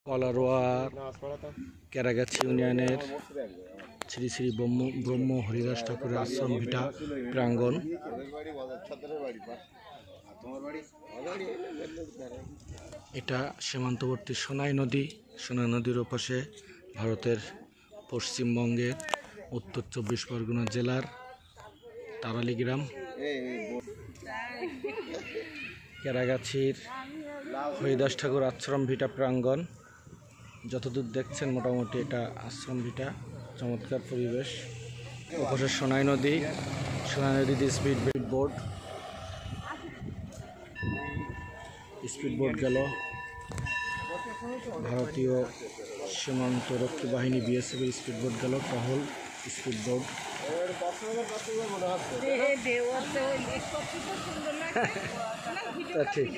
কলারোয়া কেরাগাছি ইউনিয়নের শ্রী শ্রী ব্রহ্ম হরিদাস ঠাকুরের আশ্রম ভিটা প্রাঙ্গণ। এটা সীমান্তবর্তী সোনাই নদীর ওপাশে ভারতের পশ্চিমবঙ্গের উত্তর 24 পরগনা জেলার তারালি গ্রাম। কেরাগাছির হরিদাস ঠাকুর আশ্রম ভিটা প্রাঙ্গণ। যতদূর দেখছেন মোটামুটি এটা আশ্রম ভিটা, চমৎকার পরিবেশ। ওপাশে সোনাই নদীতে স্পিড বোট গেল। ভারতীয় সীমান্ত রক্ষী বাহিনী বিএসএফ এর স্পিড বোট গেল, টহল স্পিড বোট। ঠিক